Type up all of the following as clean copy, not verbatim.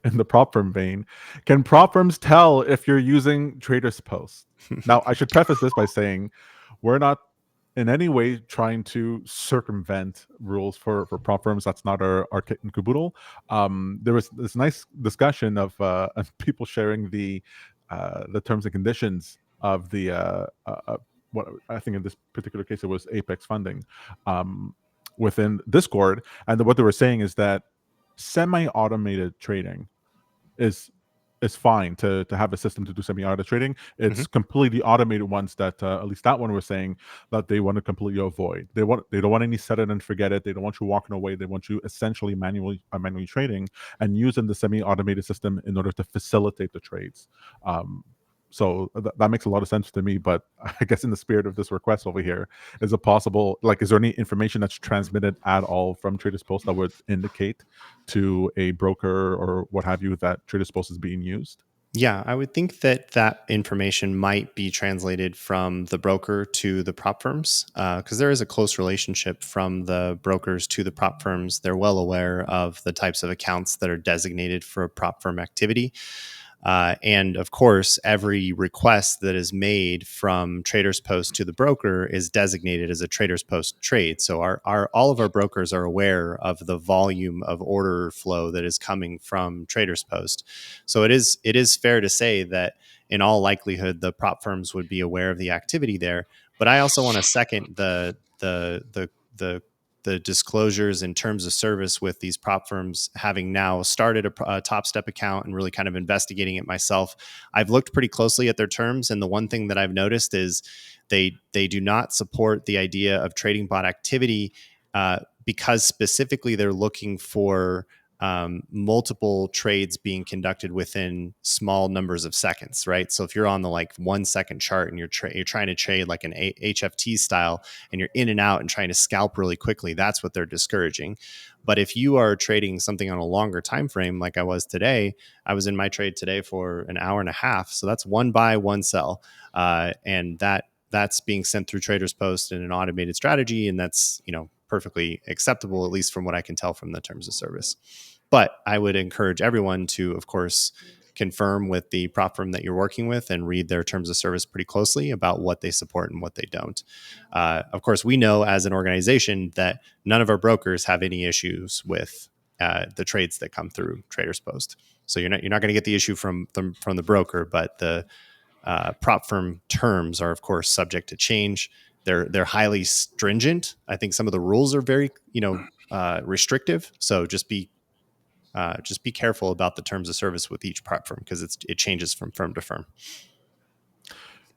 in the prop firm vein, can prop firms tell if you're using TradersPost? Now, I should preface this by saying we're not in any way trying to circumvent rules for prop firms. That's not our kit and caboodle. There was this nice discussion of people sharing the terms and conditions of the what I think in this particular case it was Apex funding within Discord, and what they were saying is that semi-automated trading is fine to have a system to do semi-auto trading. It's completely automated ones that at least that one was saying that they want to completely avoid. They don't want any set it and forget it. They don't want you walking away. They want you essentially manually trading and using the semi-automated system in order to facilitate the trades. So that makes a lot of sense to me. But I guess in the spirit of this request over here, is it possible, like, is there any information that's transmitted at all from TradersPost that would indicate to a broker or what have you that TradersPost is being used? Yeah, I would think that that information might be translated from the broker to the prop firms because there is a close relationship from the brokers to the prop firms. They're well aware of the types of accounts that are designated for prop firm activity. And of course, every request that is made from TradersPost to the broker is designated as a TradersPost trade. So all of our brokers are aware of the volume of order flow that is coming from TradersPost. So it is fair to say that in all likelihood, the prop firms would be aware of the activity there. But I also want to second the disclosures in terms of service with these prop firms, having now started a Top Step account and really kind of investigating it myself. I've looked pretty closely at their terms, and the one thing that I've noticed is they do not support the idea of trading bot activity because specifically they're looking for multiple trades being conducted within small numbers of seconds, right? So if you're on the like 1 second chart and you're trying to trade like an HFT style and you're in and out and trying to scalp really quickly, that's what they're discouraging. But if you are trading something on a longer time frame, like I was today, I was in my trade today for an hour and a half. So that's one buy, one sell, and that's being sent through TradersPost in an automated strategy, and that's perfectly acceptable, at least from what I can tell from the terms of service. But I would encourage everyone to, of course, confirm with the prop firm that you're working with and read their terms of service pretty closely about what they support and what they don't. Of course, we know as an organization that none of our brokers have any issues with the trades that come through TradersPost. So you're not going to get the issue from the broker, but the prop firm terms are, of course, subject to change. They're highly stringent. I think some of the rules are very restrictive. So just be careful about the terms of service with each prop firm because it changes from firm to firm.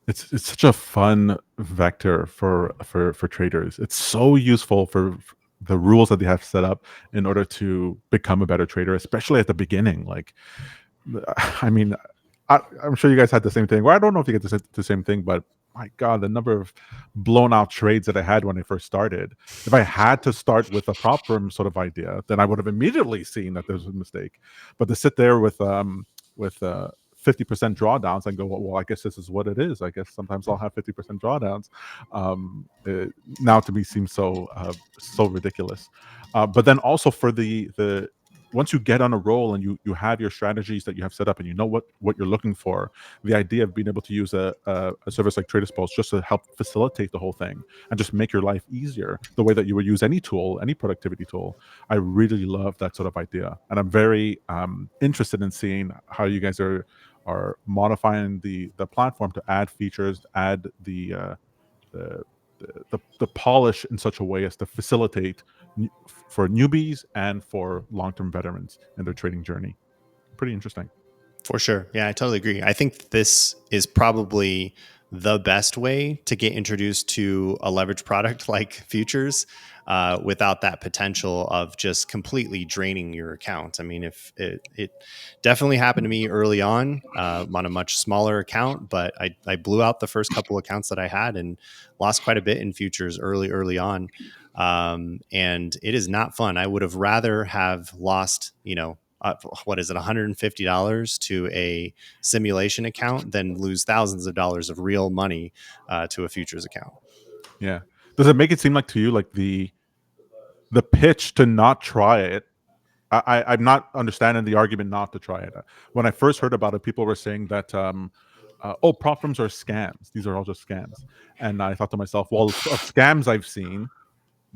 It's such a fun vector for traders. It's so useful for the rules that they have set up in order to become a better trader, especially at the beginning. Like, I mean, I'm sure you guys had the same thing. Well, I don't know if you get the same thing, but my God, the number of blown out trades that I had when I first started. If I had to start with a prop firm sort of idea, then I would have immediately seen that there was a mistake. But to sit there with 50% drawdowns and go, well, I guess this is what it is. I guess sometimes I'll have 50% drawdowns. Now to me seems so ridiculous. But then also for the once you get on a roll and you have your strategies that you have set up and you know what you're looking for, the idea of being able to use a service like TradersPost just to help facilitate the whole thing and just make your life easier the way that you would use any tool, any productivity tool. I really love that sort of idea. And I'm very interested in seeing how you guys are modifying the platform to add features, add the polish in such a way as to facilitate for newbies and for long-term veterans in their trading journey. Pretty interesting. For sure. Yeah, I totally agree. I think this is probably the best way to get introduced to a leverage product like futures without that potential of just completely draining your account. I mean, if it definitely happened to me early on a much smaller account, but I blew out the first couple accounts that I had and lost quite a bit in futures early on. And it is not fun. I would have rather have lost, what is it, $150 to a simulation account than lose thousands of dollars of real money to a futures account. Yeah. Does it make it seem like to you like the pitch to not try it I'm not understanding the argument not to try it. When I first heard about it, people were saying that oh, prop firms are scams. These are all just scams. And I thought to myself, well, of scams I've seen,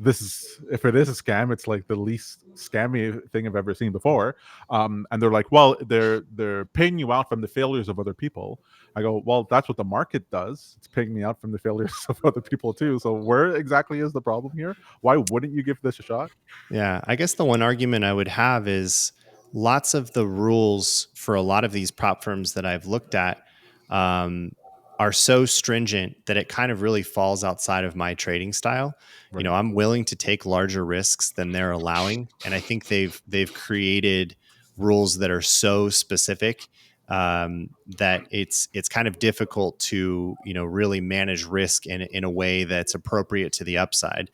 this is, if it is a scam, it's like the least scammy thing I've ever seen before. And they're like, well, they're paying you out from the failures of other people. I go, well, that's what the market does. It's paying me out from the failures of other people too. So where exactly is the problem here? Why wouldn't you give this a shot? Yeah, I guess the one argument I would have is lots of the rules for a lot of these prop firms that I've looked at um, are so stringent that it kind of really falls outside of my trading style. You Right. know, I'm willing to take larger risks than they're allowing, and I think they've created rules that are so specific that it's kind of difficult to really manage risk in a way that's appropriate to the upside.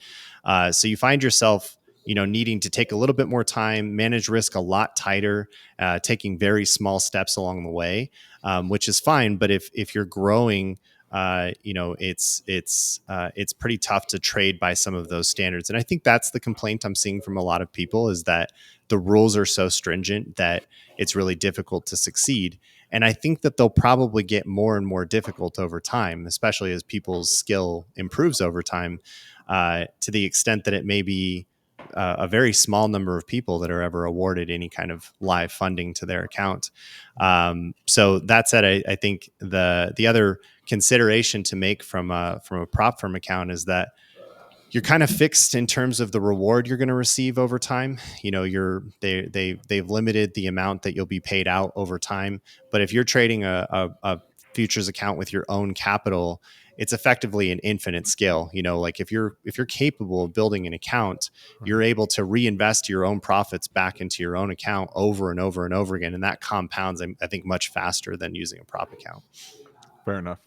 So you find yourself needing to take a little bit more time, manage risk a lot tighter, taking very small steps along the way, which is fine. But if you're growing, it's pretty tough to trade by some of those standards. And I think that's the complaint I'm seeing from a lot of people, is that the rules are so stringent that it's really difficult to succeed. And I think that they'll probably get more and more difficult over time, especially as people's skill improves over time, to the extent that it may be a very small number of people that are ever awarded any kind of live funding to their account. So that said, I think the other consideration to make from a prop firm account is that you're kind of fixed in terms of the reward you're going to receive over time. They've limited the amount that you'll be paid out over time. But if you're trading a futures account with your own capital, it's effectively an infinite scale. Like if you're capable of building an account, Right. you're able to reinvest your own profits back into your own account over and over and over again, and that compounds, I think, much faster than using a prop account. Fair enough.